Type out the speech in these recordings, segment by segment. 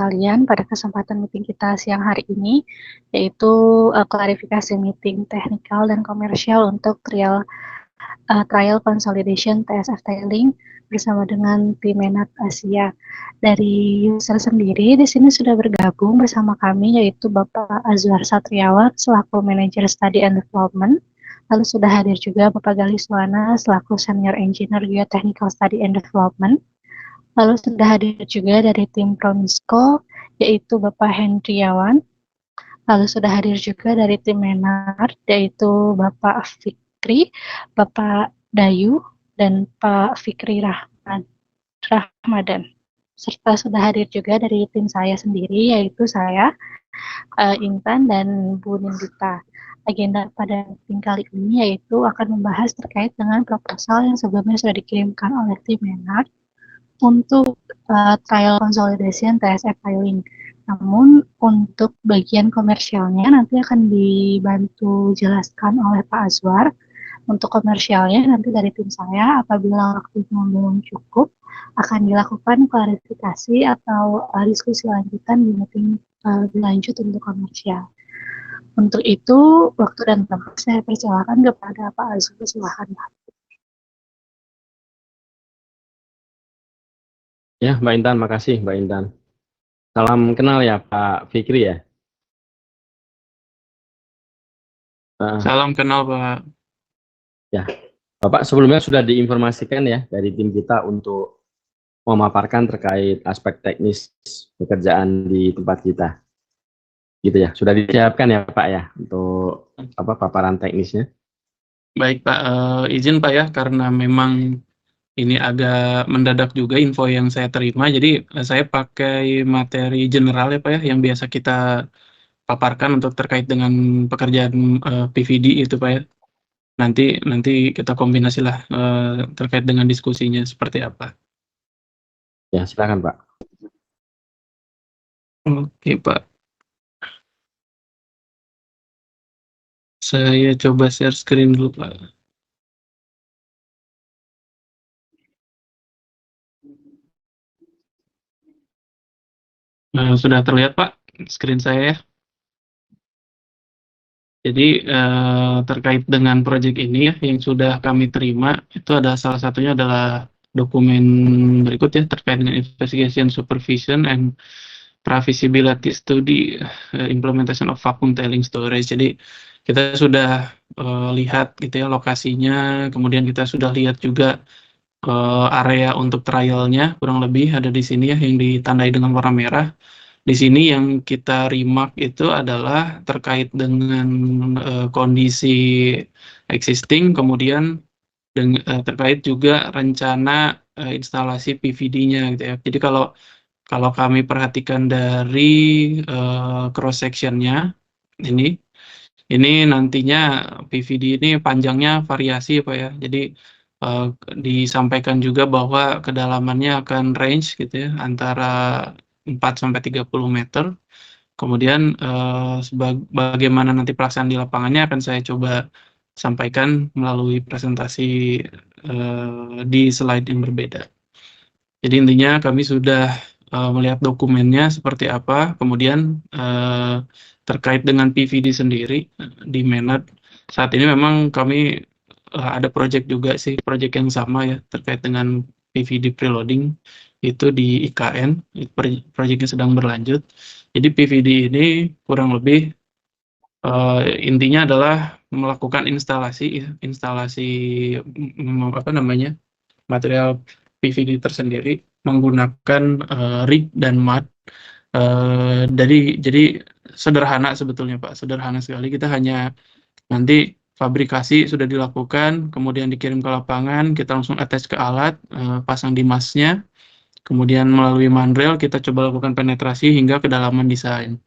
sekalian, pada kesempatan meeting kita siang hari ini, yaitu klarifikasi meeting teknikal dan komersial untuk trial consolidation TSF Tailing bersama dengan tim Menat Asia. Dari user sendiri, di sini sudah bergabung bersama kami, yaitu Bapak Azwar Satriawan selaku Manager Study and Development. Lalu sudah hadir juga Bapak Galiswana selaku Senior Engineer Geotechnical Study and Development. Lalu sudah hadir juga dari tim Promisco, yaitu Bapak Hendriawan. Lalu sudah hadir juga dari tim Menard, yaitu Bapak Fikri, Bapak Dayu, dan Pak Fikri Rahmadan. Serta sudah hadir juga dari tim saya sendiri, yaitu saya, Intan, dan Bu Nindita. Agenda pada meeting kali ini yaitu akan membahas terkait dengan proposal yang sebelumnya sudah dikirimkan oleh tim Menard untuk trial consolidation TSF Tailing. Namun untuk bagian komersialnya nanti akan dibantu jelaskan oleh Pak Azwar. Untuk komersialnya nanti dari tim saya, apabila waktunya belum cukup, akan dilakukan klarifikasi atau diskusi lanjutan di meeting lanjut untuk komersial. Untuk itu, waktu dan tempat saya persilakan kepada Pak Azwar. Silakan Pak. Ya, Mbak Intan, makasih Mbak Intan. Salam kenal ya Pak Fikri ya. Salam kenal Pak. Ya, Bapak sebelumnya sudah diinformasikan ya dari tim kita untuk memaparkan terkait aspek teknis pekerjaan di tempat kita. Gitu ya, sudah disiapkan ya Pak ya untuk paparan teknisnya. Baik Pak, izin Pak ya, karena memang ini agak mendadak juga info yang saya terima, jadi saya pakai materi general ya Pak ya, yang biasa kita paparkan untuk terkait dengan pekerjaan PVD itu Pak ya. Nanti kita kombinasilah terkait dengan diskusinya seperti apa. Ya, silakan Pak. Oke Pak. Saya coba share screen dulu Pak. Sudah terlihat Pak screen saya ya. Jadi terkait dengan proyek ini ya, yang sudah kami terima, itu ada salah satunya adalah dokumen berikut ya, terkait dengan investigation supervision and previsibility study implementation of vacuum tailing storage. Jadi kita sudah lihat gitu ya lokasinya, kemudian kita sudah lihat juga area untuk trialnya, kurang lebih ada di sini ya, yang ditandai dengan warna merah. Di sini yang kita remark itu adalah terkait dengan kondisi existing, kemudian terkait juga rencana instalasi PVD-nya gitu ya. Jadi kalau kami perhatikan dari cross section-nya ini nantinya PVD ini panjangnya variasi Pak ya. Jadi disampaikan juga bahwa kedalamannya akan range gitu ya, antara 4-30 meter. Kemudian bagaimana nanti pelaksanaan di lapangannya akan saya coba sampaikan melalui presentasi di slide yang berbeda. Jadi intinya kami sudah melihat dokumennya seperti apa, kemudian terkait dengan PVD sendiri di Menat. Saat ini memang kami ada proyek juga sih, proyek yang sama ya, terkait dengan PVD preloading itu di IKN, proyeknya sedang berlanjut. Jadi PVD ini kurang lebih intinya adalah melakukan instalasi material PVD tersendiri menggunakan rig dan mud. Jadi sederhana sebetulnya Pak, sederhana sekali. Kita hanya nanti fabrikasi sudah dilakukan, kemudian dikirim ke lapangan, kita langsung attach ke alat, pasang di masnya, kemudian melalui manrail kita coba lakukan penetrasi hingga kedalaman desain.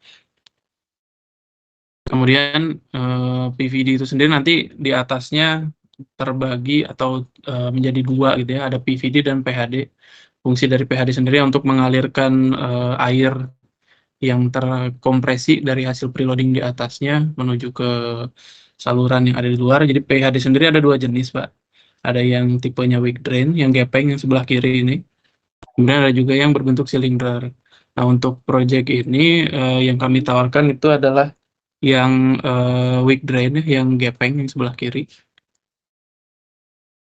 Kemudian PVD itu sendiri nanti di atasnya terbagi atau menjadi dua gitu ya, ada PVD dan PHD. Fungsi dari PHD sendiri untuk mengalirkan air yang terkompresi dari hasil preloading di atasnya menuju ke saluran yang ada di luar. Jadi PHD sendiri ada dua jenis Pak. Ada yang tipenya weak drain, yang gepeng yang sebelah kiri ini. Kemudian ada juga yang berbentuk silinder. Nah, untuk project ini yang kami tawarkan itu adalah yang weak drain, yang gepeng yang sebelah kiri.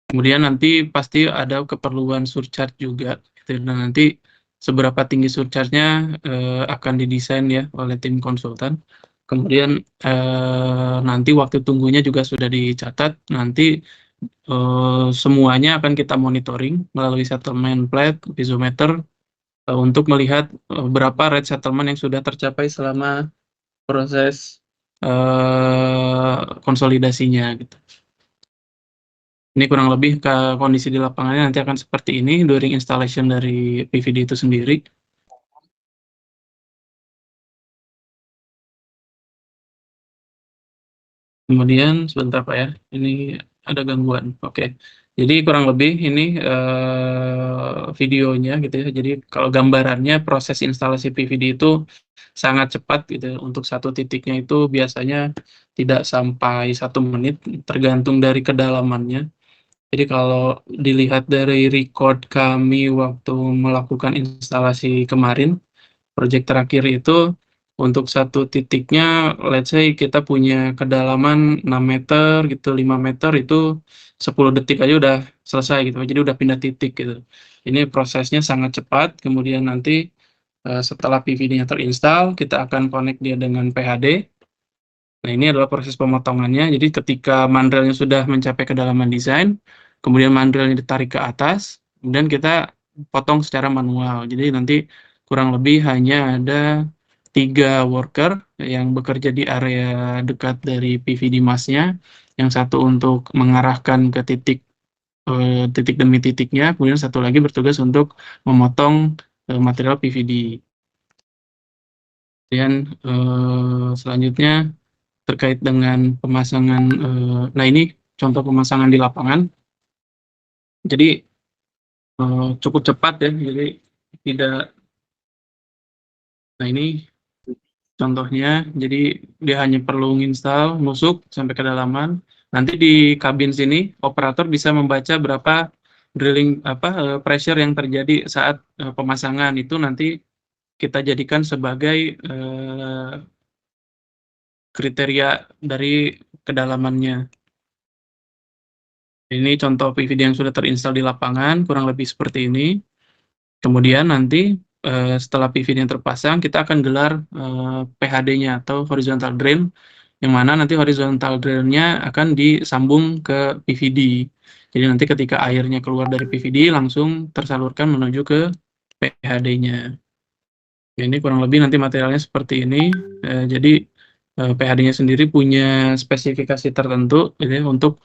Kemudian nanti pasti ada keperluan surcharge juga, gitu. Dan nanti seberapa tinggi surcharge-nya akan didesain ya oleh tim konsultan. Kemudian nanti waktu tunggunya juga sudah dicatat. Nanti semuanya akan kita monitoring melalui settlement plate, piezometer, untuk melihat berapa rate settlement yang sudah tercapai selama proses konsolidasinya gitu. Ini kurang lebih ke kondisi di lapangannya nanti akan seperti ini during installation dari PVD itu sendiri. Kemudian sebentar Pak ya, ini ada gangguan. Oke. Jadi kurang lebih ini videonya gitu ya. Jadi kalau gambarannya proses instalasi PVD itu sangat cepat gitu ya. Untuk satu titiknya itu biasanya tidak sampai 1 menit tergantung dari kedalamannya. Jadi kalau dilihat dari record kami waktu melakukan instalasi kemarin, project terakhir itu untuk satu titiknya, let's say kita punya kedalaman 6 meter gitu, 5 meter itu 10 detik aja udah selesai gitu, jadi udah pindah titik gitu. Ini prosesnya sangat cepat, kemudian nanti setelah PVD-nya terinstall, kita akan connect dia dengan PHD. Nah, ini adalah proses pemotongannya. Jadi ketika mandrelnya sudah mencapai kedalaman desain, kemudian mandrelnya ditarik ke atas, kemudian kita potong secara manual. Jadi nanti kurang lebih hanya ada 3 worker yang bekerja di area dekat dari PVD mask-nya, yang satu untuk mengarahkan ke titik titik demi titiknya, kemudian satu lagi bertugas untuk memotong material PVD. Kemudian selanjutnya terkait dengan pemasangan, nah ini contoh pemasangan di lapangan. Jadi cukup cepat ya, jadi tidak. Nah ini contohnya, jadi dia hanya perlu install, nusuk sampai kedalaman. Nanti di kabin sini operator bisa membaca berapa drilling pressure yang terjadi saat pemasangan itu nanti kita jadikan sebagai kriteria dari kedalamannya. Ini contoh PVD yang sudah terinstall di lapangan, kurang lebih seperti ini. Kemudian nanti setelah PVD yang terpasang, kita akan gelar PHD-nya atau horizontal drain, yang mana nanti horizontal drain-nya akan disambung ke PVD. Jadi nanti ketika airnya keluar dari PVD, langsung tersalurkan menuju ke PHD-nya. Ini kurang lebih nanti materialnya seperti ini. Jadi PHD-nya sendiri punya spesifikasi tertentu gitu ya, untuk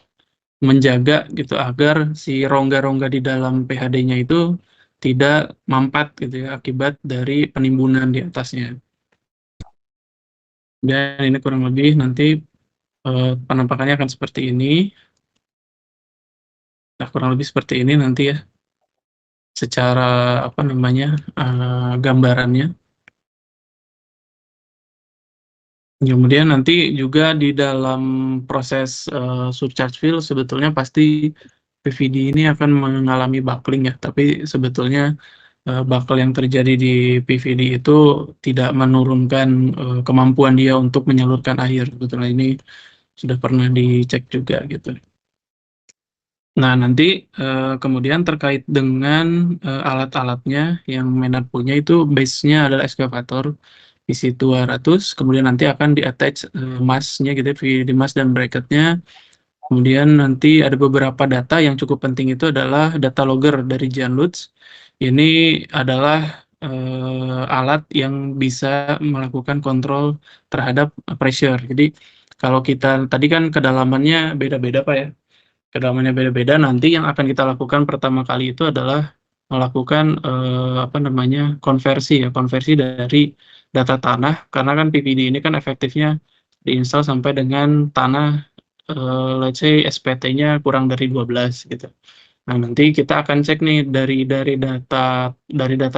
menjaga gitu agar si rongga-rongga di dalam PHD-nya itu tidak mampat gitu ya akibat dari penimbunan di atasnya. Dan ini kurang lebih nanti penampakannya akan seperti ini. Nah, kurang lebih seperti ini nanti ya secara gambarannya. Kemudian nanti juga di dalam proses surcharge fill sebetulnya pasti PVD ini akan mengalami buckling ya, tapi sebetulnya buckle yang terjadi di PVD itu tidak menurunkan kemampuan dia untuk menyalurkan air. Sebetulnya ini sudah pernah dicek juga gitu. Nah, nanti kemudian terkait dengan alat-alatnya yang Menat punya itu base-nya adalah eskavator PC200, kemudian nanti akan di-attach mask-nya gitu, di mask dan bracket-nya. Kemudian nanti ada beberapa data yang cukup penting itu adalah data logger dari Jan Lutz. Ini adalah alat yang bisa melakukan kontrol terhadap pressure. Jadi kalau kita tadi kan kedalamannya beda-beda Pak ya. Kedalamannya beda-beda, nanti yang akan kita lakukan pertama kali itu adalah melakukan konversi dari data tanah, karena kan PVD ini kan efektifnya diinstal sampai dengan tanah let's say SPT-nya kurang dari 12 gitu. Nah, nanti kita akan cek nih dari data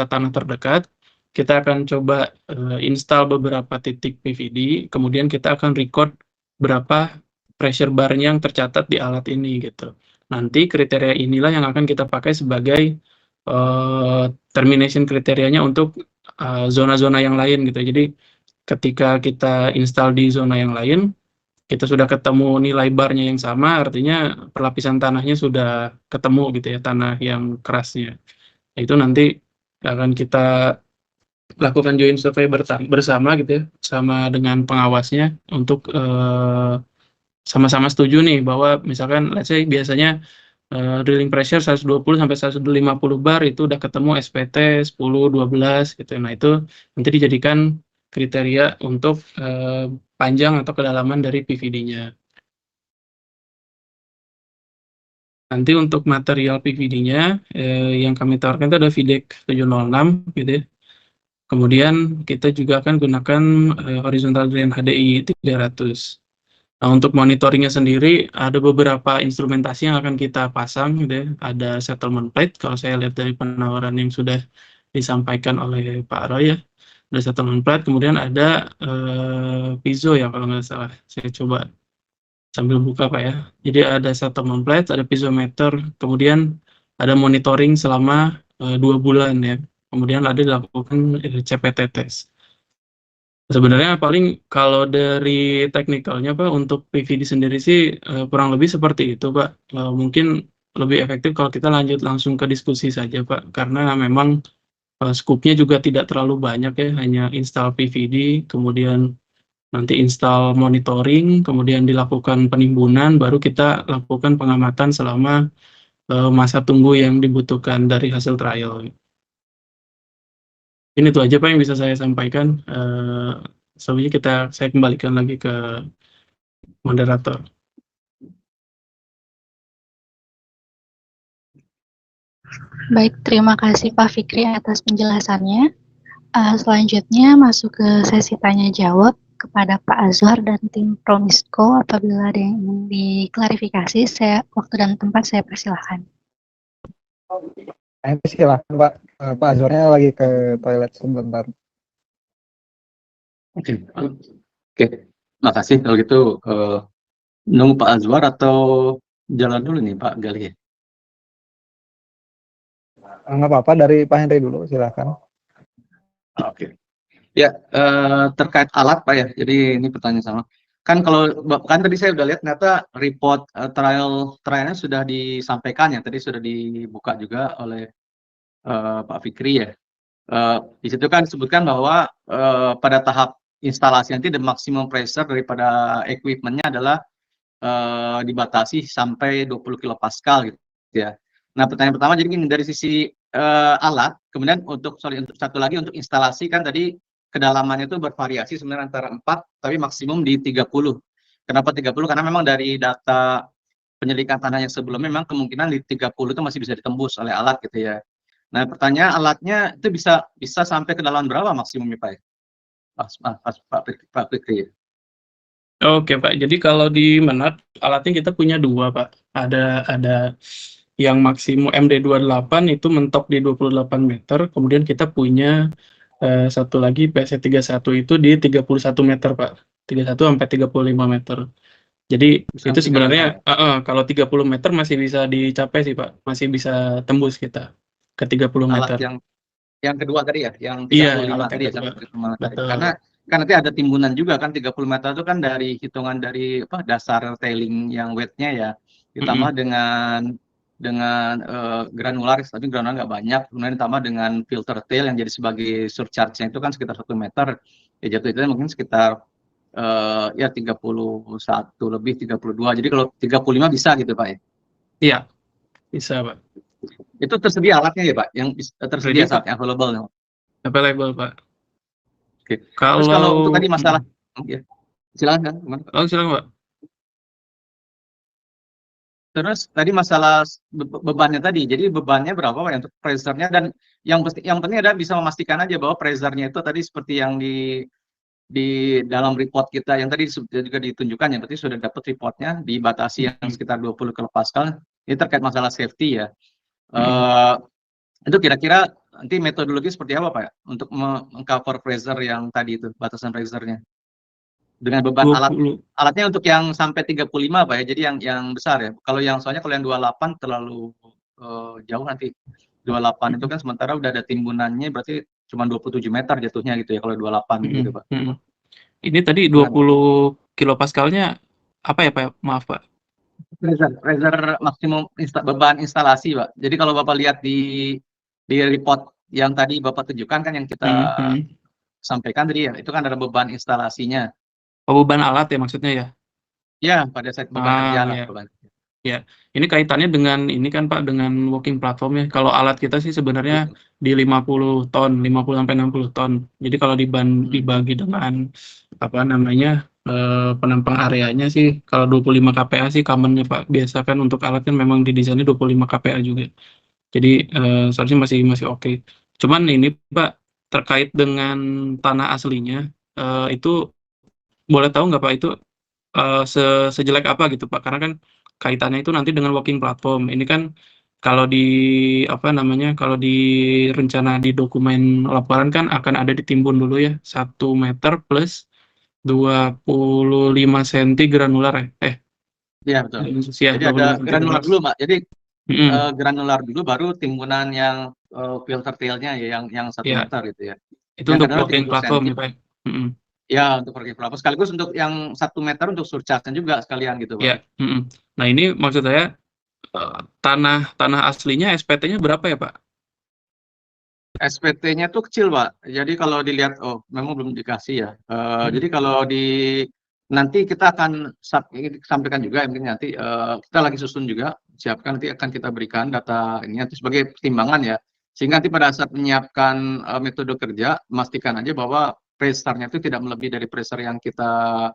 tanah terdekat, kita akan coba install beberapa titik PVD, kemudian kita akan record berapa pressure bar-nya yang tercatat di alat ini gitu. Nanti kriteria inilah yang akan kita pakai sebagai termination kriterianya untuk zona-zona yang lain gitu. Jadi ketika kita install di zona yang lain, kita sudah ketemu nilai barnya yang sama, artinya perlapisan tanahnya sudah ketemu gitu ya, tanah yang kerasnya. Nah, itu nanti akan kita lakukan joint survey bersama gitu ya, sama dengan pengawasnya untuk sama-sama setuju nih bahwa misalkan let's say biasanya drilling pressure 120 sampai 150 bar itu udah ketemu SPT 10, 12 gitu. Nah, itu nanti dijadikan kriteria untuk panjang atau kedalaman dari PVD-nya. Nanti untuk material PVD-nya yang kami tawarkan itu ada VDEC 706 gitu ya. Kemudian kita juga akan gunakan horizontal drain HDI 300. Nah, untuk monitoringnya sendiri ada beberapa instrumentasi yang akan kita pasang gitu ya. Ada settlement plate kalau saya lihat dari penawaran yang sudah disampaikan oleh Pak Roy ya. Ada settlement plate, kemudian ada piezo ya kalau nggak salah. Saya coba sambil buka Pak ya. Jadi ada settlement plate, ada piezometer, kemudian ada monitoring selama 2 bulan ya. Kemudian ada dilakukan CPT test. Sebenarnya paling kalau dari teknikalnya Pak, untuk PVD sendiri sih kurang lebih seperti itu Pak. Mungkin lebih efektif kalau kita lanjut langsung ke diskusi saja Pak, karena memang skupnya juga tidak terlalu banyak ya, hanya install PVD, kemudian nanti install monitoring, kemudian dilakukan penimbunan, baru kita lakukan pengamatan selama masa tunggu yang dibutuhkan dari hasil trial. Ini itu aja Pak yang bisa saya sampaikan. Selanjutnya saya kembalikan lagi ke moderator. Baik, terima kasih Pak Fikri atas penjelasannya. Selanjutnya masuk ke sesi tanya jawab kepada Pak Azwar dan tim Promisco. Apabila ada yang ingin diklarifikasi, waktu dan tempat saya persilahkan. Silahkan Pak. Pak Azwarnya lagi ke toilet sebentar. Oke. Makasih kalau gitu. Nunggu Pak Azwar atau jalan dulu nih Pak Gali? Nggak apa-apa, dari Pak Henry dulu, silahkan. Oke. Ya, terkait alat Pak ya. Jadi ini pertanyaan sama. Kan tadi saya udah lihat ternyata report trialnya sudah disampaikan ya. Tadi sudah dibuka juga oleh Pak Fikri ya. Di situ kan disebutkan bahwa pada tahap instalasi nanti the maximum pressure daripada equipment-nya adalah dibatasi sampai 20 kilopascal gitu ya. Nah, pertanyaan pertama jadi gini, dari sisi alat, kemudian untuk satu lagi untuk instalasi kan tadi kedalamannya itu bervariasi sebenarnya antara 4 tapi maksimum di 30. Kenapa 30? Karena memang dari data penyelidikan tanah yang sebelumnya memang kemungkinan di 30 itu masih bisa ditembus oleh alat gitu ya. Nah, pertanyaan alatnya itu bisa sampai ke dalam berapa maksimumnya Pak? Pak Fikri. Oke Pak, jadi kalau di Menat alatnya kita punya 2 Pak. Ada yang maksimum MD28 itu mentok di 28 meter, kemudian kita punya satu lagi PC31 itu di 31 meter Pak. 31 sampai 35 meter. Jadi itu sebenarnya kalau 30 meter masih bisa dicapai sih Pak, masih bisa tembus kita ke 30 meter. Alat yang kedua tadi ya, yang 35 Iya, tadi ya, betul. karena kan nanti ada timbunan juga kan 30 meter itu kan dari hitungan dari dasar tailing yang wetnya ya, ditambah dengan granular, tapi granular nggak banyak, kemudian ditambah dengan filter tail yang jadi sebagai surcharge-nya itu kan sekitar 1 meter, ya jatuh itu mungkin sekitar ya 31 lebih 32. Jadi kalau 35 bisa gitu Pak ya? Iya, bisa Pak. Itu tersedia alatnya ya Pak? Yang tersedia saat available? Available Pak. Oke. Terus kalau untuk tadi masalah, ya, silakan. Oh, silakan Pak. Terus tadi masalah bebannya tadi, jadi bebannya berapa Pak untuk pressure-nya, dan yang penting adalah bisa memastikan aja bahwa pressure-nya itu tadi seperti yang di dalam report kita yang tadi juga ditunjukkan ya, berarti sudah dapat reportnya dibatasi yang sekitar 20 kilopascal. Ini terkait masalah safety ya. Itu kira-kira nanti metodologi seperti apa Pak untuk mengcover pressure yang tadi itu, batasan pressure-nya? Dengan beban alatnya untuk yang sampai 35 Pak ya, jadi yang besar ya. Kalau yang yang 28 terlalu jauh nanti. 28 itu kan sementara udah ada timbunannya, berarti cuma 27 meter jatuhnya gitu ya kalau 28 gitu Pak. Ini tadi 20 kilopaskalnya apa ya Pak? Maaf Pak. Pressure maksimum beban instalasi Pak. Jadi kalau Bapak lihat di report yang tadi Bapak tunjukkan kan yang kita sampaikan tadi ya, itu kan ada beban instalasinya. Oh, beban alat ya maksudnya ya? Ya, pada saat beban kerja lah. Ya. Ya, ini kaitannya dengan ini kan Pak, dengan working platform ya. Kalau alat kita sih sebenarnya di 50 ton, 50 sampai 60 ton. Jadi kalau dibagi dengan apa namanya penempang areanya sih, kalau 25 kPa sih commonnya Pak. Biasa kan untuk alat kan memang didesainnya 25 kPa juga. Jadi seharusnya masih oke. Cuman ini Pak, terkait dengan tanah aslinya, itu boleh tahu nggak Pak itu sejelek apa gitu Pak? Karena kan kaitannya itu nanti dengan working platform. Ini kan kalau di apa namanya, kalau di rencana di dokumen laporan kan akan ada ditimbun dulu ya 1 meter plus 25 cm granular ya. Iya betul. Ya, Jadi ada granular dulu Pak. Jadi granular dulu baru timbunan yang filter tailnya ya yang 1 meter gitu ya. Itu yang untuk working platform ya Pak. Ya, untuk working platform. Sekaligus untuk yang 1 meter untuk surcharge juga sekalian gitu Pak. Ya. Nah ini maksud saya tanah aslinya SPT-nya berapa ya Pak? SPT-nya tuh kecil Pak. Jadi kalau dilihat, memang belum dikasih ya. Jadi kalau nanti kita akan sampaikan juga mungkin nanti kita lagi susun juga, siapkan nanti akan kita berikan data ini nanti sebagai pertimbangan ya. Sehingga nanti pada saat menyiapkan metode kerja, memastikan aja bahwa pressure-nya itu tidak melebihi dari pressure yang kita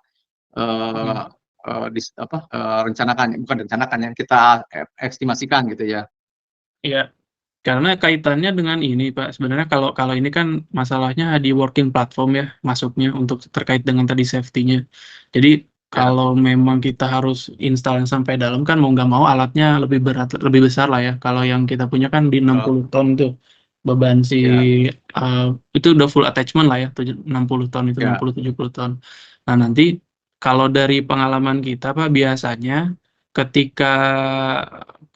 rencanakan, bukan rencanakan, yang kita estimasikan gitu ya. Iya. Karena kaitannya dengan ini Pak, sebenarnya kalau ini kan masalahnya di working platform ya masuknya untuk terkait dengan tadi safety-nya. Jadi kalau memang kita harus install sampai dalam kan mau nggak mau alatnya lebih berat, lebih besar lah ya. Kalau yang kita punya kan di 60 ton tuh beban itu udah full attachment lah ya, 60 ton itu 60-70 ton. Nah nanti kalau dari pengalaman kita Pak biasanya ketika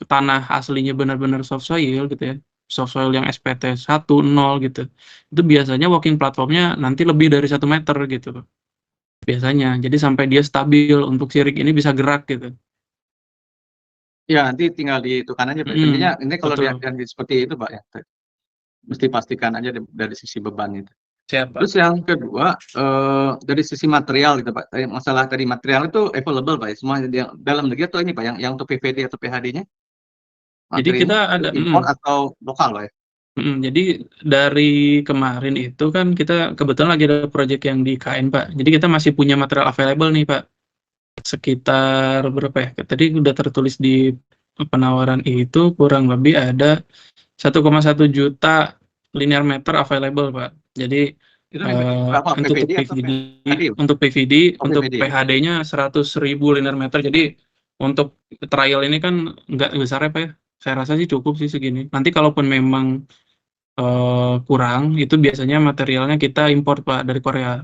tanah aslinya benar-benar soft soil gitu ya, soft soil yang SPT 1, 0 gitu, itu biasanya working platformnya nanti lebih dari 1 meter gitu biasanya, jadi sampai dia stabil untuk si rig ini bisa gerak gitu. Ya nanti tinggal ditentukan aja Pak. Intinya ini kalau lihat seperti itu Pak ya, mesti pastikan aja dari sisi beban itu. Terus yang kedua dari sisi material gitu Pak. Masalah dari material itu available Pak ya, semua dalam negeri atau ini Pak yang untuk PVD atau PHD-nya? Jadi kita ada import atau lokal Pak ya? Jadi dari kemarin itu kan kita kebetulan lagi ada proyek yang di KN Pak. Jadi kita masih punya material available nih Pak. Sekitar berapa ya? Tadi udah tertulis di penawaran itu kurang lebih ada 1,1 juta linear meter available Pak. Jadi untuk PVD, untuk PHD-nya 100.000 linear meter. Jadi untuk trial ini kan nggak besar ya Pak ya. Saya rasa sih cukup sih segini. Nanti kalaupun memang kurang, itu biasanya materialnya kita import Pak dari Korea.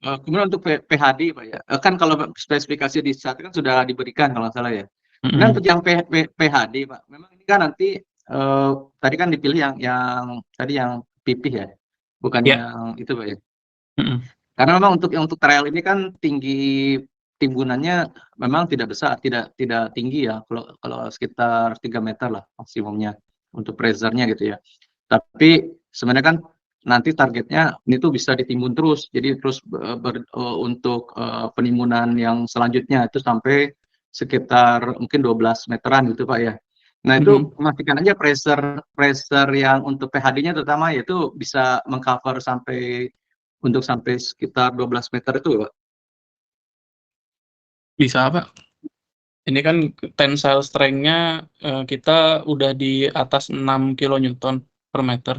Kemudian untuk PHD Pak ya, kan kalau spesifikasi di saat kan sudah diberikan kalau nggak salah ya. Nah untuk yang PHD Pak, memang ini kan nanti tadi kan dipilih yang tadi yang pipih ya, bukan yang itu Pak ya. Karena memang untuk trial ini kan tinggi timbunannya memang tidak besar, tidak tinggi ya, kalau sekitar 3 meter lah maksimumnya untuk pressure-nya gitu ya. Tapi sebenarnya kan nanti targetnya ini tuh bisa ditimbun terus, jadi terus untuk penimbunan yang selanjutnya itu sampai sekitar mungkin 12 meteran gitu Pak ya. Nah itu memastikan aja pressure yang untuk PHD-nya terutama yaitu bisa mengcover sampai sekitar 12 meter itu Pak. Bisa Pak. Ini kan tensile strength-nya kita udah di atas 6 kN per meter.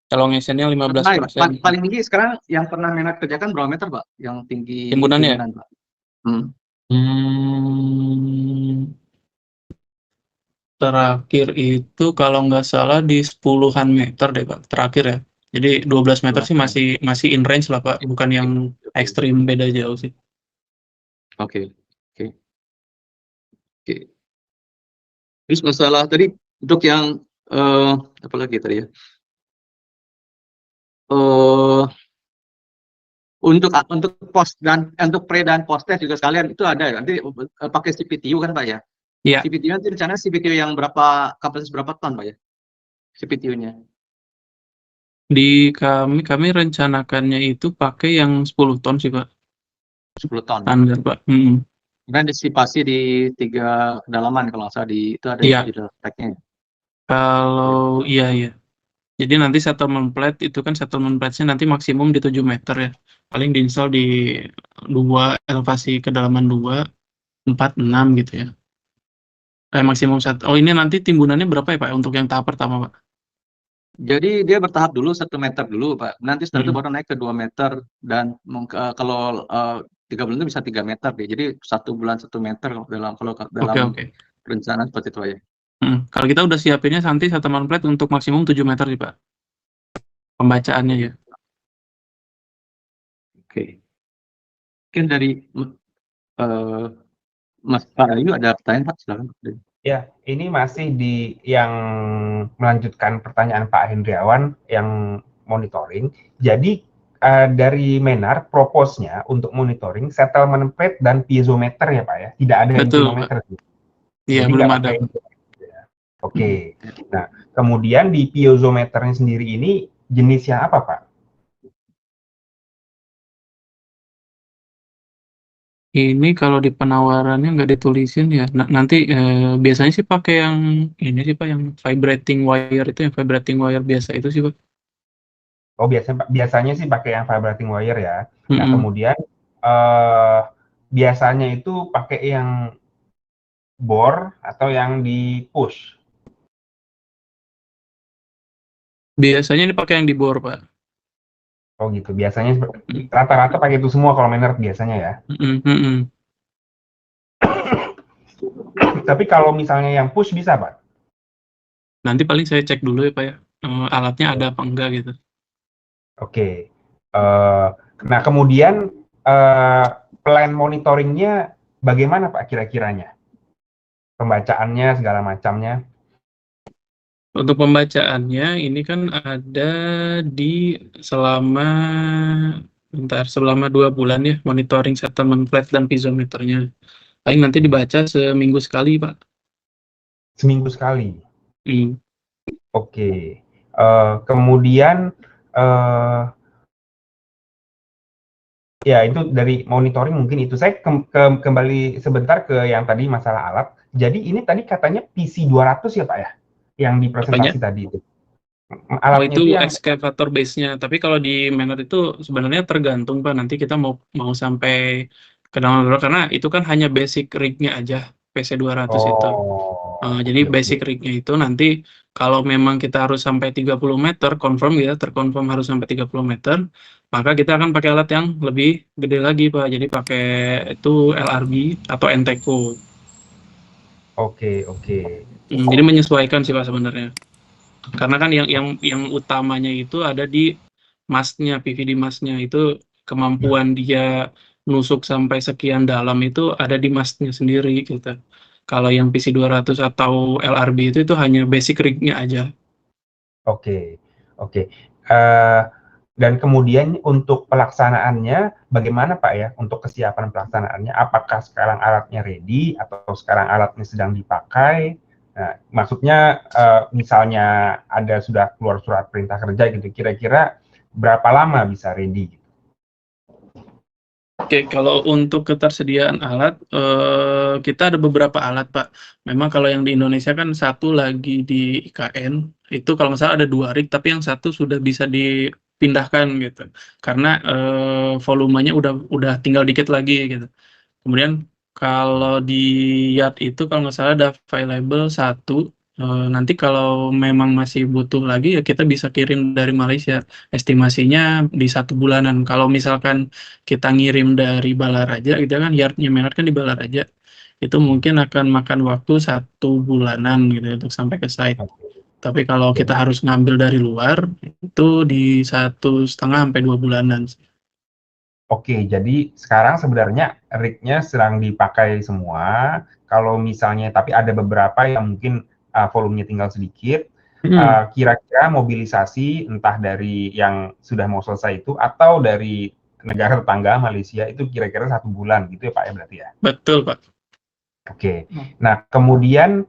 Elongation-nya 15%. Paling tinggi sekarang yang pernah Menak kerjakan berapa meter Pak? Yang tinggi timbunannya Pak? Terakhir itu kalau nggak salah di 10-an meter deh Pak, terakhir ya. Jadi 12 meter sih masih in range lah Pak, bukan yang ekstrim beda jauh sih. Oke. Terus masalah tadi untuk yang Apa lagi tadi ya? Eh, untuk post dan untuk pre dan post test juga sekalian itu ada ya. Nanti pakai CPTU kan Pak ya? Iya, CPTU nanti rencana CPTU yang berapa kapasitas berapa ton Pak ya? CPTU-nya di kami rencanakannya itu pakai yang 10 ton sih Pak, 10 ton. standar Pak. Kemudian disipasi di 3 kedalaman kalau nggak salah itu ada Iya, di dalam speknya. kalau iya. Jadi nanti settlement plate itu kan settlement plate-nya nanti maksimum di 7 meter ya. Paling diinstal di 2 elevasi kedalaman 2, 4, 6 gitu ya. Maksimum satu. Oh ini nanti timbunannya berapa ya Pak untuk yang tahap pertama Pak? Jadi dia bertahap dulu 1 meter dulu Pak. Nanti setelah itu Mm-mm. baru naik ke 2 meter dan kalau 3 bulan itu bisa 3 meter deh. Jadi 1 bulan 1 meter kalau dalam Oke. rencana seperti itu ya. Kalau kita udah siapinnya nanti settlement plate untuk maksimum 7 meter sih Pak. Pembacaannya ya. Oke. Mungkin dari Mas Pak Ayu ada pertanyaan Pak, silakan. Ya, ini masih di yang melanjutkan pertanyaan Pak Hendriawan yang monitoring. Jadi dari Menar propose-nya untuk monitoring settlement plate dan piezometer ya Pak ya, tidak ada Betul, inclinometer. Iya, Jadi belum nggak ada. pakai. Oke. Nah, kemudian di piezometernya sendiri ini jenisnya apa Pak? Ini kalau di penawarannya nggak ditulisin ya. Nanti biasanya sih pakai yang ini sih Pak, yang vibrating wire itu, yang vibrating wire biasa itu sih Pak. Oh, biasanya sih pakai yang vibrating wire ya. Nah, Mm-mm. kemudian biasanya itu pakai yang bore atau yang di push. Biasanya dipakai yang di bor Pak. Oh gitu. Biasanya rata-rata pakai itu semua kalau Menard biasanya ya. Mm-mm. Tapi kalau misalnya yang push bisa Pak? Nanti paling saya cek dulu ya Pak ya. Alatnya ada apa enggak gitu. Oke. Nah kemudian plan monitoringnya bagaimana Pak kira-kiranya? Pembacaannya segala macamnya. Untuk pembacaannya ini kan ada di selama 2 bulan ya, monitoring settlement plate dan piezometernya. Paling nanti dibaca seminggu sekali Pak. Seminggu sekali. Hmm. Oke. Kemudian ya itu dari monitoring mungkin itu. Saya kembali sebentar ke yang tadi masalah alat. Jadi ini tadi katanya PC 200 ya Pak ya? Yang di presentasi tadi itu. Oh Alatnya itu itu yang excavator base-nya. Tapi kalau di Menard itu sebenarnya tergantung Pak. Nanti kita mau sampai ke dalam berapa, karena itu kan hanya basic rig-nya aja PC 200 itu. Jadi oke. basic rig-nya itu nanti kalau memang kita harus sampai 30 meter, confirm ya, terkonfirm harus sampai 30 meter, maka kita akan pakai alat yang lebih gede lagi Pak. Jadi pakai itu LRB atau Enteco. Oke. Jadi menyesuaikan sih Pak sebenarnya. Karena kan yang utamanya itu ada di mastnya, PVD mastnya itu kemampuan dia nusuk sampai sekian dalam itu ada di mastnya sendiri gitu. Kalau yang PC 200 atau LRB itu hanya basic rig-nya aja. Oke. Dan kemudian untuk pelaksanaannya bagaimana Pak ya? Untuk kesiapan pelaksanaannya, apakah sekarang alatnya ready atau sekarang alatnya sedang dipakai? Nah, maksudnya misalnya ada sudah keluar surat perintah kerja gitu, kira-kira berapa lama bisa ready? Oke, kalau untuk ketersediaan alat, kita ada beberapa alat, Pak. Memang kalau yang di Indonesia kan satu lagi di IKN, itu kalau nggak salah ada 2 rig, tapi yang satu sudah bisa dipindahkan gitu. Karena volumenya udah tinggal dikit lagi gitu. Kemudian kalau di yard itu kalau nggak salah ada available 1. Nanti kalau memang masih butuh lagi ya kita bisa kirim dari Malaysia. Estimasinya di 1 bulanan. Kalau misalkan kita ngirim dari Balaraja, gitu kan yardnya Menard kan di Balaraja, itu mungkin akan makan waktu 1 bulanan gitu untuk sampai ke site. Tapi kalau kita harus ngambil dari luar, itu di 1,5 sampai 2 bulanan. Oke, jadi sekarang sebenarnya rig-nya sedang dipakai semua. Kalau misalnya, tapi ada beberapa yang mungkin volumenya tinggal sedikit. kira-kira mobilisasi entah dari yang sudah mau selesai itu atau dari negara tetangga Malaysia itu kira-kira 1 bulan gitu ya Pak ya berarti ya? Betul, Pak. Oke. Nah, kemudian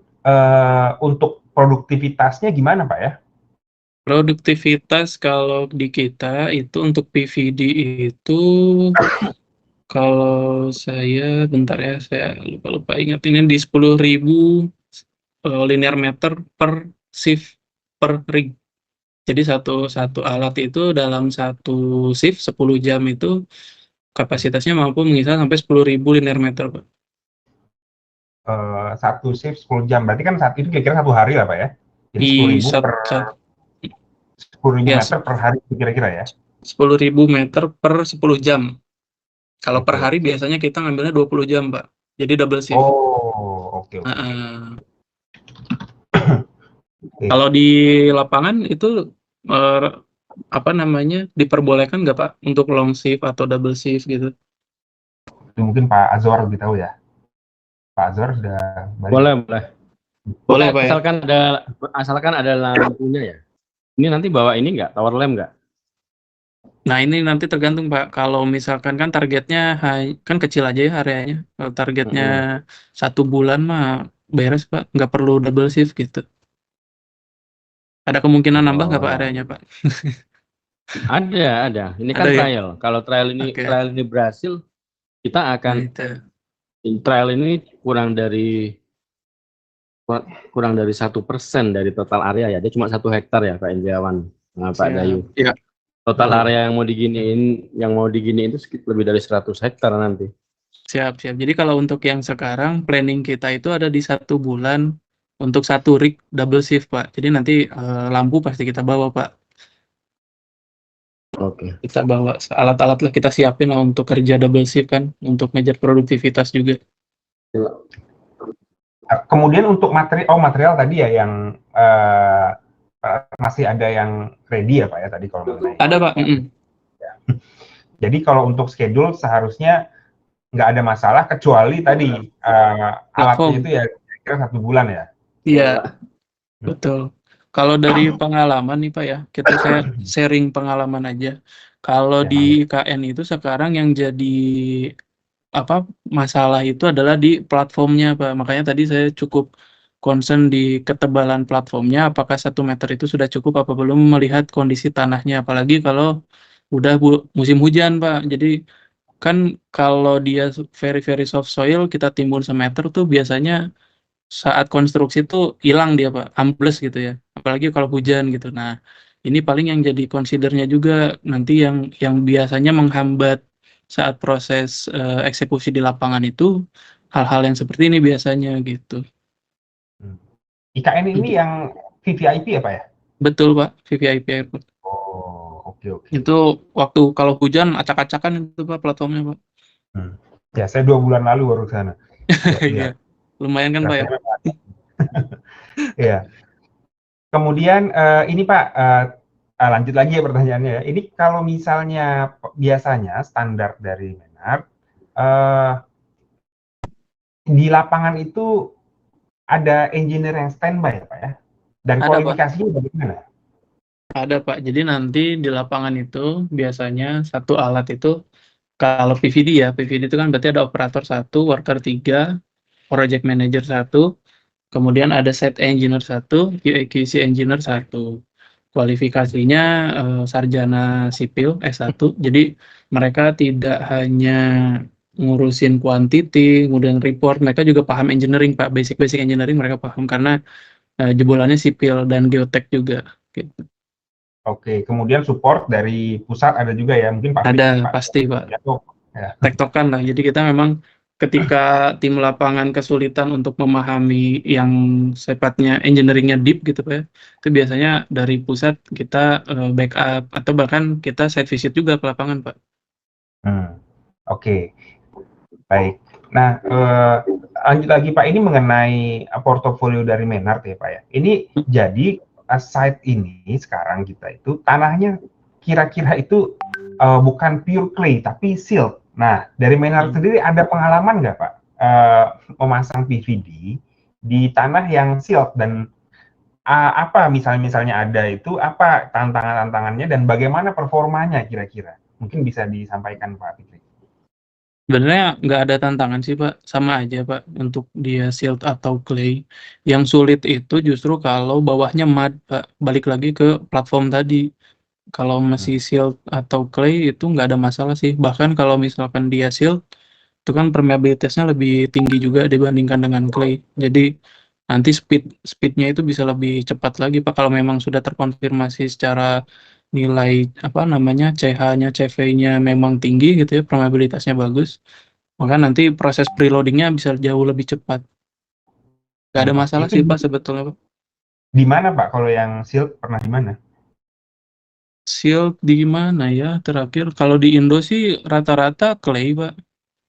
untuk produktivitasnya gimana Pak ya? Produktivitas kalau di kita itu untuk PVD itu kalau saya bentar ya, saya lupa ingat ini di 10.000 linear meter per shift per rig. Jadi satu alat itu dalam satu shift 10 jam itu kapasitasnya mampu mengisar sampai 10.000 linear meter, Pak. Satu shift 10 jam, berarti kan saat itu kira-kira 1 hari lah Pak ya? Jadi 10.000 meter per hari kira-kira ya? 10.000 meter per 10 jam. Kalau per hari biasanya kita ngambilnya 20 jam, Pak. Jadi double shift. Oh, oke. Kalau di lapangan itu diperbolehkan nggak Pak untuk long shift atau double shift gitu? Itu mungkin Pak Azwar lebih tahu ya. Pak Azwar sudah balik. Boleh Pak. Ya? Asalkan ada lampunya ya. Ini nanti bawa ini nggak, tower lamp nggak? Nah ini nanti tergantung Pak. Kalau misalkan kan targetnya kan kecil aja ya areanya. Kalau targetnya 1 bulan mah beres Pak, nggak perlu double shift gitu. Ada kemungkinan nambah nggak Pak areanya Pak? Ada. Ini kan trial. Ya? Kalau trial ini berhasil, kita akan trial ini kurang dari 1% dari total area ya. Dia cuma 1 hektar ya Pak Indrawan, Pak Dayu. Iya. Total area yang mau diginiin itu lebih dari 100 hektar nanti. Siap. Jadi kalau untuk yang sekarang planning kita itu ada di 1 bulan untuk 1 rig double shift Pak. Jadi nanti lampu pasti kita bawa Pak. Oke. Kita bawa alat-alat lah kita siapin lah untuk kerja double shift kan, untuk ngejar produktivitas juga. Kemudian untuk material tadi ya yang masih ada yang ready ya Pak ya tadi kalau mengenai. Ada Pak. Ya. Jadi kalau untuk schedule seharusnya nggak ada masalah kecuali tadi alatnya itu ya kira-kira 1 bulan ya. Iya, betul. Kalau dari pengalaman nih Pak ya, saya sharing pengalaman aja. Kalau di IKN itu sekarang yang jadi masalah itu adalah di platformnya Pak. Makanya tadi saya cukup concern di ketebalan platformnya, apakah 1 meter itu sudah cukup apa belum, melihat kondisi tanahnya. Apalagi kalau udah musim hujan Pak. Jadi kan kalau dia very soft soil, kita timbun semeter tuh biasanya saat konstruksi tuh hilang dia Pak, ambles gitu ya. Apalagi kalau hujan gitu. Nah, ini paling yang jadi considernya juga nanti yang biasanya menghambat saat proses eksekusi di lapangan itu hal-hal yang seperti ini biasanya gitu. IKN ini yang VVIP ya Pak ya? Betul Pak, VVIP Airport. Oh, oke. Itu waktu kalau hujan acak-acakan itu Pak platformnya Pak. Ya, saya 2 bulan lalu baru ke sana. Iya. Lumayan kan Pak ya? Iya. Kemudian ini Pak, lanjut lagi ya pertanyaannya ya. Ini kalau misalnya biasanya standar dari Menat di lapangan itu ada engineer yang standby ya Pak ya? Dan kualifikasinya bagaimana? Ada Pak. Jadi nanti di lapangan itu biasanya 1 alat itu kalau PVD itu kan berarti ada operator 1, worker 3, project manager 1, kemudian ada site engineer 1, QA/QC engineer 1. Kualifikasinya sarjana sipil S1. Jadi mereka tidak hanya ngurusin quantity, kemudian report, mereka juga paham engineering Pak, basic engineering mereka paham karena jebolannya sipil dan geotek juga. Gitu. Oke, kemudian support dari pusat ada juga ya, mungkin Pak. Ada, pasti Pak. Ya. Tektokan lah. Jadi kita memang ketika tim lapangan kesulitan untuk memahami yang sifatnya engineering-nya deep gitu Pak ya, itu biasanya dari pusat kita backup atau bahkan kita site visit juga ke lapangan Pak. Oke. Baik. Nah, lanjut lagi Pak, ini mengenai portofolio dari Menart ya Pak ya. Ini jadi site ini sekarang kita itu tanahnya kira-kira itu bukan pure clay tapi silt. Nah, dari Menart sendiri ada pengalaman nggak Pak memasang PVD di tanah yang silt, dan apa misalnya ada itu, apa tantangannya dan bagaimana performanya kira-kira? Mungkin bisa disampaikan Pak Fikri. Sebenarnya nggak ada tantangan sih Pak, sama aja Pak untuk dia silt atau clay. Yang sulit itu justru kalau bawahnya mud Pak, balik lagi ke platform tadi. Kalau masih silt atau clay itu nggak ada masalah sih. Bahkan kalau misalkan dia silt, itu kan permeabilitasnya lebih tinggi juga dibandingkan dengan clay. Jadi nanti speednya itu bisa lebih cepat lagi Pak kalau memang sudah terkonfirmasi secara nilai apa namanya CH-nya, CV-nya memang tinggi gitu ya, permeabilitasnya bagus, maka nanti proses preloadingnya bisa jauh lebih cepat. Gak ada masalah Itu sih Pak sebetulnya Pak. di mana Pak? Kalau yang Silk pernah di mana? Shield di mana ya terakhir? Kalau di Indo sih rata-rata clay Pak.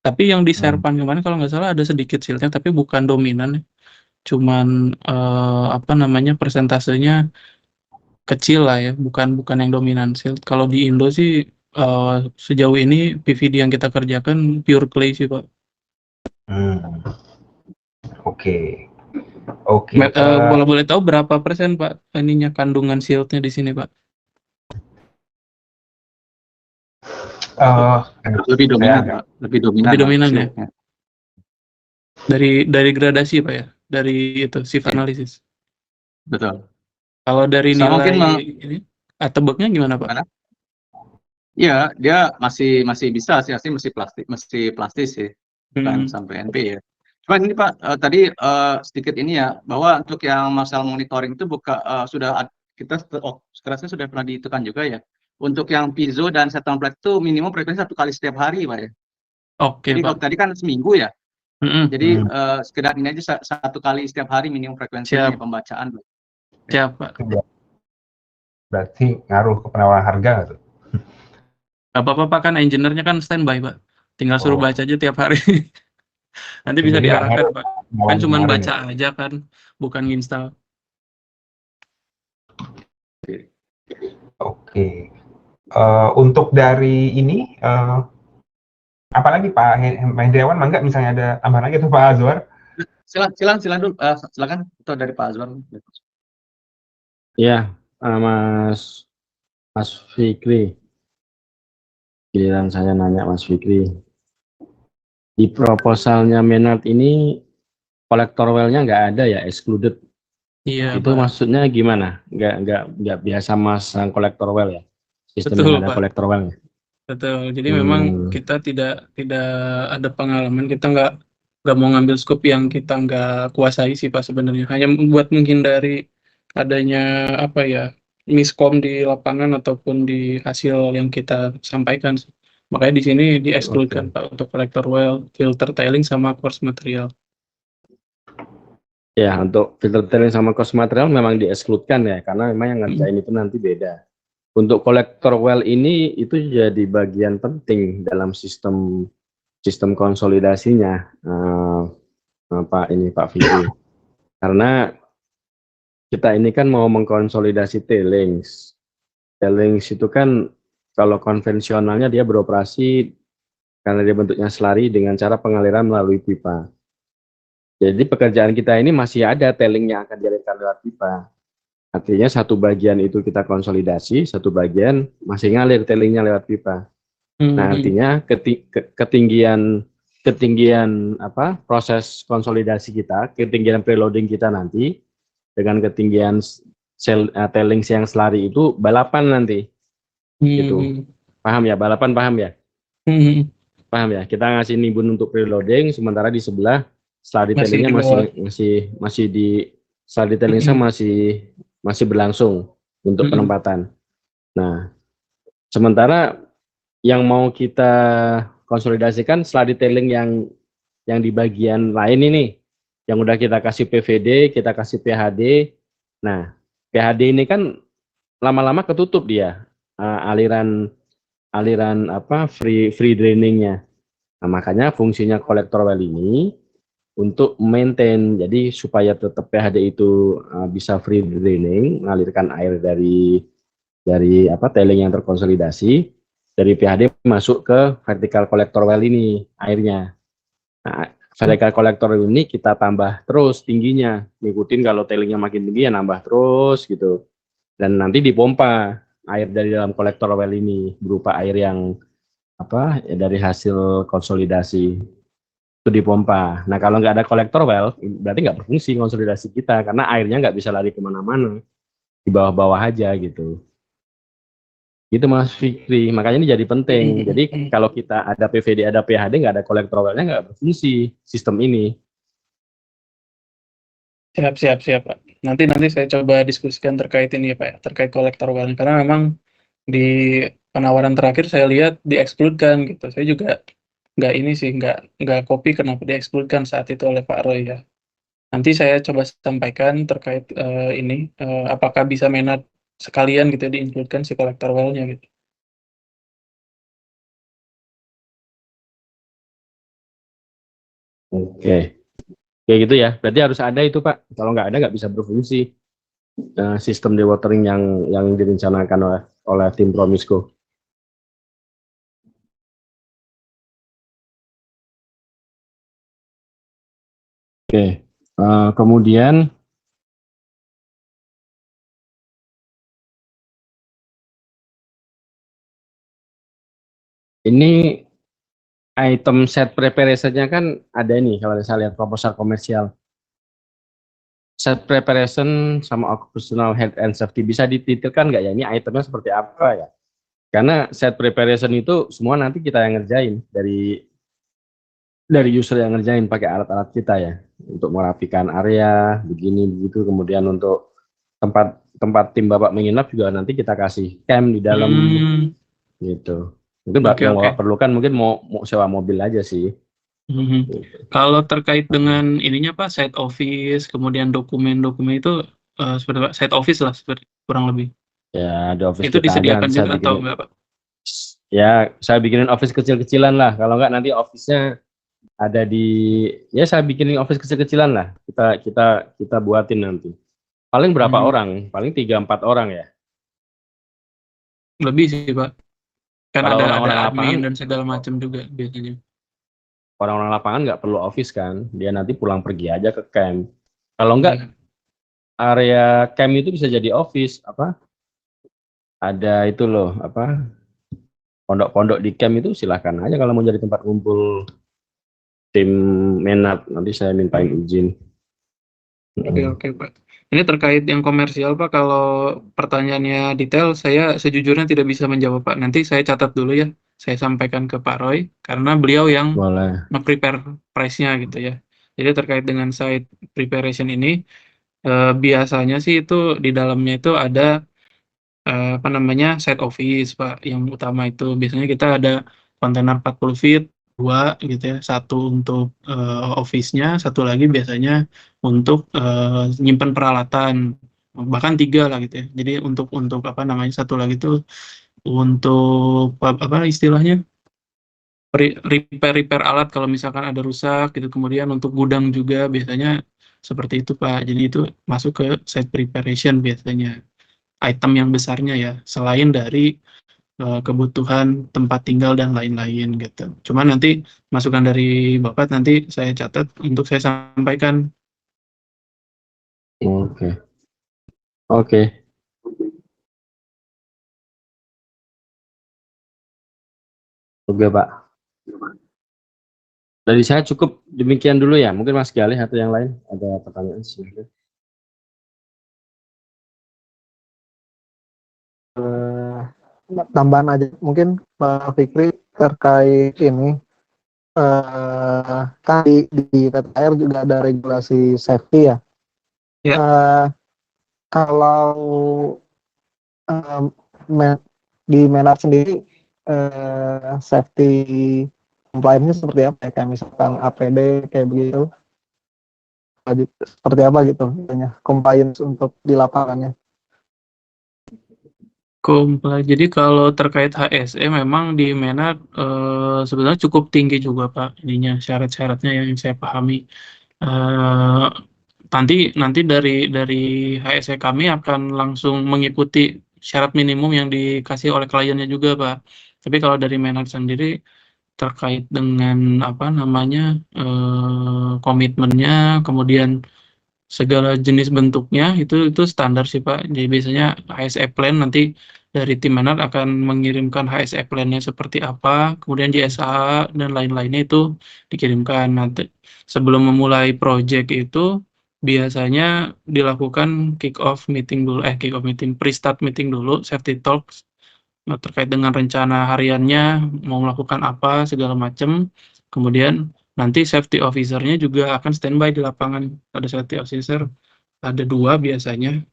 Tapi yang di Serpan kemarin kalau nggak salah ada sedikit shieldnya, tapi bukan dominan ya. Cuman apa namanya persentasenya kecil lah ya, bukan yang dominan shield. Kalau di Indo sih sejauh ini PVD yang kita kerjakan pure clay sih Pak. Oke. Oke. Kalau boleh tahu berapa persen Pak ininya kandungan shieldnya di sini Pak? Lebih dominan, Pak. Lebih dominan. Lebih dominan ya. Ya. Dari gradasi Pak ya, dari itu shift analisis. Betul. Kalau dari Sama nilai mungkin ini tebaknya gimana Pak? Mana? Iya, dia masih bisa sih, masih plastis sih, bukan sampai NP ya. Cuman ini Pak, tadi sedikit ini ya, bahwa untuk yang masalah monitoring itu kita sekerasnya sudah pernah ditentukan juga ya. Untuk yang piezo dan settlement plate itu minimum frekuensi 1 kali setiap hari Pak ya. Oke Jadi Pak. kalau tadi kan seminggu ya. Jadi sekedar ini aja 1 kali setiap hari minimum frekuensinya pembacaan. Siap Pak. Berarti ngaruh ke penawaran harga tuh. Apa-apa Pak, kan engineer-nya kan standby Pak. Tinggal suruh baca aja tiap hari. Nanti bisa Jadi diarahkan Pak. Kan cuma baca ya. aja kan, bukan install. Oke. Untuk dari ini, apalagi Pak Hendriawan, mangga misalnya ada tambahan lagi tuh Pak Azwar? Silakan dulu, silakan atau dari Pak Azwar. Iya, Mas Fikri. Giliran saya nanya Mas Fikri. Di proposalnya Menard ini kolektor well-nya nggak ada ya, excluded. Iya, itu Pak. maksudnya gimana? Nggak biasa masang kolektor well ya? Sistem Betul, yang ada Pak. kolektor well-nya. Betul. Jadi memang kita tidak ada pengalaman, kita nggak mau ngambil scope yang kita nggak kuasai sih Pak sebenarnya. Hanya buat menghindari adanya apa ya, miskom di lapangan ataupun di hasil yang kita sampaikan. Makanya di sini di-exclude-kan Pak untuk collector well, filter tailing sama coarse material. Ya, untuk filter tailing sama coarse material memang di-exclude-kan ya, karena memang yang ngerjain itu nanti beda. Untuk collector well ini itu jadi bagian penting dalam sistem konsolidasinya, Pak Fikri. Karena kita ini kan mau mengkonsolidasi tailings. Tailings itu kan kalau konvensionalnya dia beroperasi karena dia bentuknya slurry dengan cara pengaliran melalui pipa. Jadi pekerjaan kita ini masih ada tailing yang akan dialirkan lewat pipa. Artinya satu bagian itu kita konsolidasi, satu bagian masih ngalir tailingnya lewat pipa. Nah, artinya ketinggian proses konsolidasi kita, ketinggian preloading kita nanti dengan ketinggian tailings yang slurry itu balapan nanti. Gitu. Paham ya? Balapan paham ya? Paham ya? Kita ngasih nimbun untuk preloading, sementara di sebelah slurry tailingnya masih di slurry tailingnya masih berlangsung untuk penempatan. Nah, sementara yang mau kita konsolidasikan slurry tailing yang di bagian lain ini, yang udah kita kasih PVD, kita kasih PHD. Nah, PHD ini kan lama-lama ketutup dia, aliran free drainingnya. Nah, makanya fungsinya kolektor well ini untuk maintain, jadi supaya tetap PHD itu bisa free draining, mengalirkan air dari tailing yang terkonsolidasi, dari PHD masuk ke vertical collector well ini airnya. Nah, Sedangkan kolektor ini kita tambah terus tingginya, ngikutin kalau tailingnya makin tinggi ya nambah terus gitu. Dan nanti dipompa air dari dalam kolektor well ini berupa air yang dari hasil konsolidasi itu dipompa. Nah kalau nggak ada kolektor well berarti nggak berfungsi konsolidasi kita karena airnya nggak bisa lari kemana-mana, di bawah-bawah aja gitu. Gitu Mas Fikri, makanya ini jadi penting. Jadi kalau kita ada PVD, ada PHD, nggak ada kolektor well-nya nggak berfungsi sistem ini. Siap, Pak. Nanti saya coba diskusikan terkait ini ya, Pak, ya, terkait kolektor well. Karena memang di penawaran terakhir saya lihat di-exclude-kan gitu. Saya juga nggak ini sih, nggak copy kenapa di-exclude-kan saat itu oleh Pak Roy ya. Nanti saya coba sampaikan terkait ini, apakah bisa Menat sekalian gitu di-include-kan si kolektor well-nya gitu. Oke. Kayak gitu ya, berarti harus ada itu Pak. Kalau nggak ada nggak bisa berfungsi sistem dewatering yang direncanakan oleh tim Promisco. Oke, kemudian ini item set preparation-nya kan ada nih kalau saya lihat proposal komersial. Set preparation sama occupational health and safety bisa dititilkan nggak ya ini itemnya seperti apa ya? Karena set preparation itu semua nanti kita yang ngerjain dari user yang ngerjain pakai alat-alat kita ya untuk merapikan area begini begitu, kemudian untuk tempat tim Bapak menginap juga nanti kita kasih camp di dalam gitu. Mungkin yang Bapak perlukan mungkin mau sewa mobil aja sih. Kalau terkait dengan ininya Pak, site office, kemudian dokumen-dokumen itu seperti Pak, site office lah seperti kurang lebih. Ya, ada office itu kita disediakan juga atau enggak Pak? Ya, saya bikinin office kecil-kecilan lah. Kalau enggak nanti office-nya ada ya saya bikinin office kecil-kecilan lah. Kita buatin nanti. Paling berapa orang? Paling 3-4 orang ya. Lebih sih Pak. Kan kalau ada orang-orang admin lapangan, dan segala macam juga biasanya. Orang-orang lapangan nggak perlu office kan, dia nanti pulang pergi aja ke camp. Kalau enggak area camp itu bisa jadi office ada itu loh pondok-pondok di camp itu silahkan aja kalau mau jadi tempat kumpul tim Menat, nanti saya mintain izin. Oke Pak. Ini terkait yang komersial Pak, kalau pertanyaannya detail saya sejujurnya tidak bisa menjawab Pak. Nanti saya catat dulu ya, saya sampaikan ke Pak Roy karena beliau yang nge-prepare price-nya gitu ya. Jadi terkait dengan site preparation ini biasanya sih itu di dalamnya itu ada site office Pak, yang utama itu biasanya kita ada kontainer 40 feet 2 gitu ya, satu untuk office-nya, satu lagi biasanya untuk nyimpen peralatan, bahkan 3 lah gitu ya. Jadi untuk satu lagi itu untuk istilahnya repair alat kalau misalkan ada rusak gitu. Kemudian untuk gudang juga biasanya seperti itu Pak. Jadi itu masuk ke site preparation biasanya item yang besarnya ya, selain dari kebutuhan tempat tinggal dan lain-lain gitu. Cuma nanti masukan dari Bapak nanti saya catat untuk saya sampaikan. Oke. Oke Pak. Dari saya cukup demikian dulu ya. Mungkin Mas Galih atau yang lain ada pertanyaan silahkan. Tambahan aja mungkin Pak Fikri terkait ini kan di TTR juga ada regulasi safety ya. Kalau di Menat sendiri safety compliance-nya seperti apa ya? Kayak misalkan APD kayak begitu, seperti apa gitu compliance untuk di lapangannya? Jadi kalau terkait HSE memang di Menat sebenarnya cukup tinggi juga Pak ininya, syarat-syaratnya yang saya pahami. Nanti dari HSE kami akan langsung mengikuti syarat minimum yang dikasih oleh kliennya juga Pak. Tapi kalau dari Menat sendiri terkait dengan komitmennya, kemudian segala jenis bentuknya itu standar sih Pak. Jadi biasanya HSE plan nanti dari tim Menat akan mengirimkan HSE plan-nya seperti apa, kemudian JSA dan lain-lainnya itu dikirimkan. Nanti sebelum memulai project itu biasanya dilakukan kick off meeting, pre-start meeting dulu, safety talks terkait dengan rencana hariannya, mau melakukan apa segala macam. Kemudian nanti safety officer-nya juga akan standby di lapangan. Ada safety officer, ada 2 biasanya,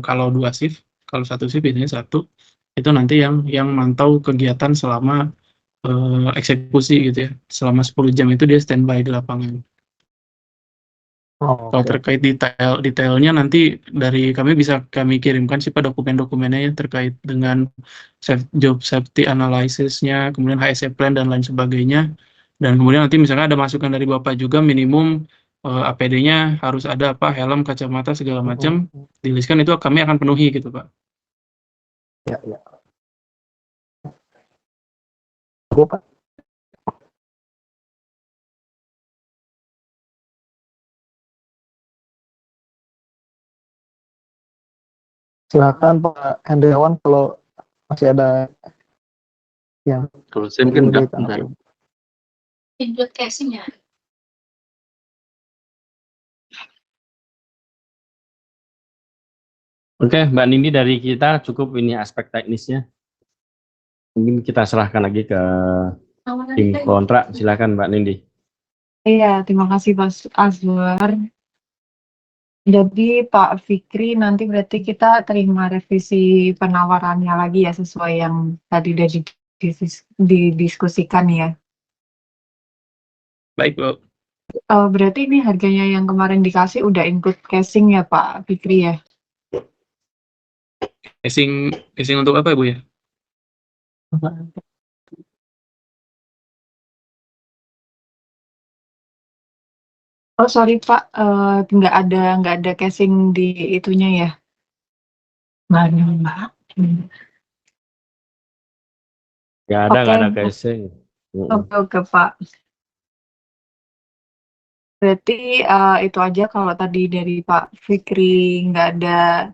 kalau 2 shift, kalau 1 shift biasanya 1. Itu nanti yang mantau kegiatan selama eksekusi gitu ya. Selama 10 jam itu dia standby di lapangan. Oh, Kalau oke. terkait detailnya nanti dari kami bisa kami kirimkan sih Pak dokumen-dokumennya ya terkait dengan job safety analysis-nya, kemudian HSE plan dan lain sebagainya. Dan kemudian nanti misalkan ada masukan dari Bapak juga minimum APD-nya harus ada helm, kacamata segala macam, diliskan itu kami akan penuhi gitu Pak. Ya, ya. Gue, Pak. Silakan Pak Hendrawan kalau masih ada yang Kalau saya mungkin udah, ingin bentar. Input casing ya. Oke, Mbak Nindi, dari kita cukup ini aspek teknisnya. Mungkin kita serahkan lagi ke tim kontrak. Silakan Mbak Nindi. Iya, terima kasih Mas Azwar. Jadi Pak Fikri nanti berarti kita terima revisi penawarannya lagi ya sesuai yang tadi udah didiskusikan ya. Baik Bu. Berarti ini harganya yang kemarin dikasih udah include casing ya Pak Fikri ya? Casing untuk apa Bu ya? Oh sorry Pak, nggak ada casing di itunya ya? Nggak ada Mbak. Nggak ada Oke. casing. Oke Pak. Berarti itu aja kalau tadi dari Pak Fikri nggak ada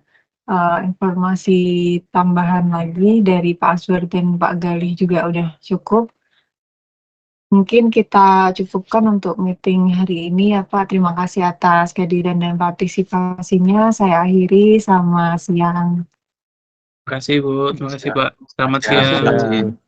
informasi tambahan lagi, dari Pak Azwar dan Pak Galih juga udah cukup. Mungkin kita cukupkan untuk meeting hari ini ya Pak. Terima kasih atas kehadiran dan partisipasinya. Saya akhiri, sama siang. Terima kasih Bu, terima kasih Pak. Selamat Ya, siang. terima kasih.